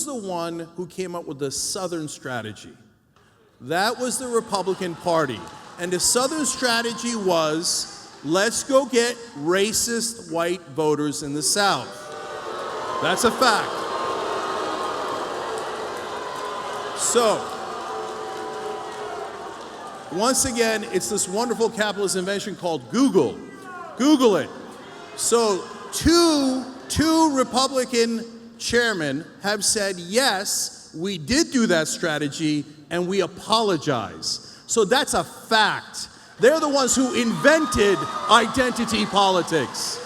was the one who came up with the Southern strategy? That was the Republican Party. And the Southern strategy was, let's go get racist white voters in the South. That's a fact. So, once again, it's this wonderful capitalist invention called Google. Google it. So, two Republican chairmen have said, yes, we did do that strategy, and we apologize. So that's a fact. They're the ones who invented identity politics.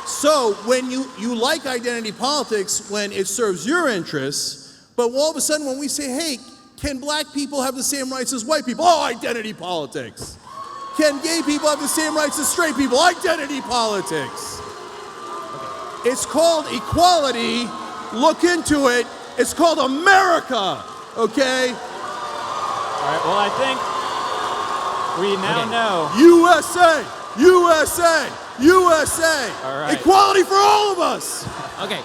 So when you like identity politics when it serves your interests, but all of a sudden when we say, hey, can black people have the same rights as white people? Oh, identity politics. Can gay people have the same rights as straight people? Identity politics. It's called equality. Look into it. It's called America, okay? All right, well, I think we now know. USA, USA, USA. All right. Equality for all of us. Okay.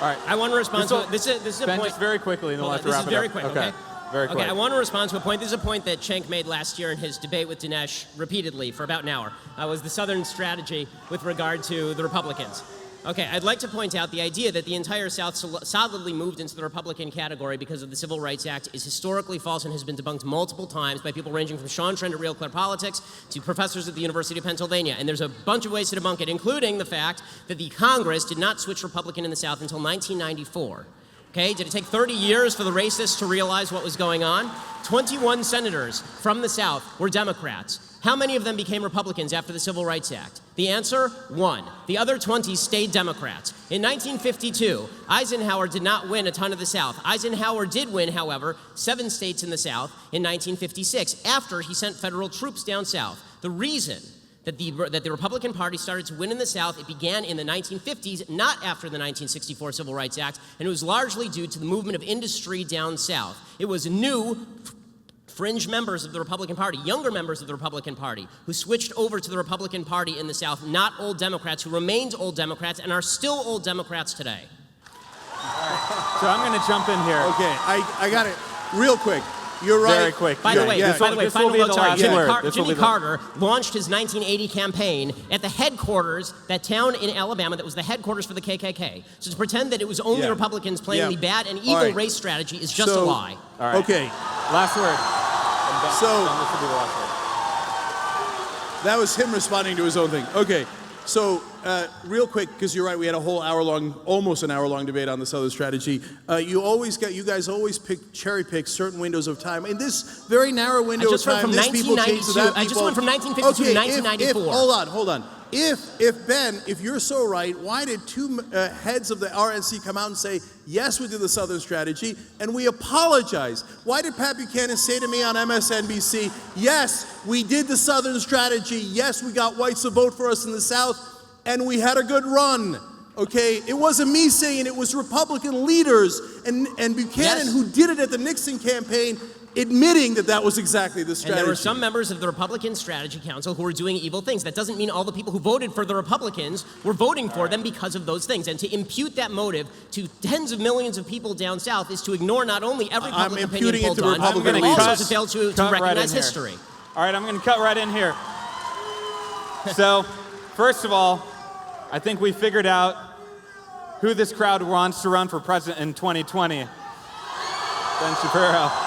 All right. I want to respond to this is a Ben, point. just very quickly, and then we'll have to wrap it up. This is very quick, okay? Very quick. Okay, I want to respond to a point. This is a point that Cenk made last year in his debate with Dinesh repeatedly for about an hour. Was the Southern strategy with regard to the Republicans. Okay, I'd like to point out the idea that the entire South solidly moved into the Republican category because of the Civil Rights Act is historically false and has been debunked multiple times by people ranging from Sean Trent at Real Clear Politics to professors at the University of Pennsylvania. And there's a bunch of ways to debunk it, including the fact that the Congress did not switch Republican in the South until 1994. Okay, did it take 30 years for the racists to realize what was going on? 21 senators from the South were Democrats. How many of them became Republicans after the Civil Rights Act? The answer, 1. The other 20 stayed Democrats. In 1952, Eisenhower did not win a ton of the South. Eisenhower did win, however, 7 states in the South in 1956, after he sent federal troops down south. The reason that the Republican Party started to win in the South, it began in the 1950s, not after the 1964 Civil Rights Act, and it was largely due to the movement of industry down south. It was new fringe members of the Republican Party, younger members of the Republican Party, who switched over to the Republican Party in the South, not old Democrats, who remained old Democrats and are still old Democrats today. So I'm going to jump in here. Okay, I got it real quick. You're right. Very quick. By the way, final note, sorry, Jimmy Carter launched his 1980 campaign at the headquarters, that town in Alabama that was the headquarters for the KKK. So to pretend that it was only Republicans playing the bad and evil race strategy is just a lie. All right. Okay. Last word. So this will be the last word. that was him responding to his own thing. Okay. So, real quick, because you're right, we had a whole almost an hour-long debate on the Southern strategy. You guys always cherry-pick certain windows of time. In this very narrow window of time, this people change to that people. I just went from 1952 to 1994. Hold on. If you're so right, why did two heads of the RNC come out and say, yes, we did the Southern strategy, and we apologize? Why did Pat Buchanan say to me on MSNBC, yes, we did the Southern strategy, yes, we got whites to vote for us in the South, and we had a good run? Okay, it wasn't me saying it was Republican leaders and Buchanan who did it at the Nixon campaign, admitting that was exactly the strategy. And there were some members of the Republican Strategy Council who were doing evil things. That doesn't mean all the people who voted for the Republicans were voting for them because of those things. And to impute that motive to tens of millions of people down south is to ignore not only every public opinion poll done, but also to fail to recognize history. All right, I'm going to cut right in here. So, first of all, I think we figured out who this crowd wants to run for president in 2020. Ben Shapiro.